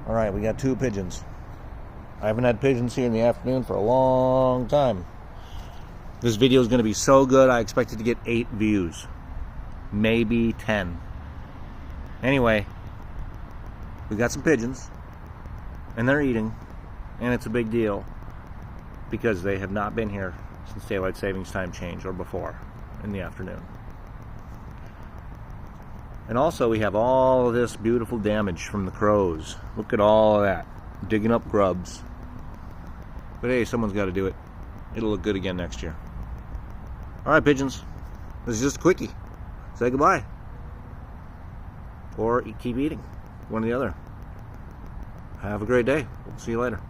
Alright, we got 2 pigeons. I haven't had pigeons here in the afternoon for a long time. This video is going to be so good, I expect it to get 8 views. Maybe 10. Anyway, we got some pigeons, and they're eating, and it's a big deal because they have not been here since daylight savings time change, or before, in the afternoon. And also we have all of this beautiful damage from the crows. Look at all of that, digging up grubs. But hey, someone's got to do it. It'll look good again next year. Alright, pigeons, this is just a quickie. Say goodbye. Or keep eating. One or the other. Have a great day. We'll see you later.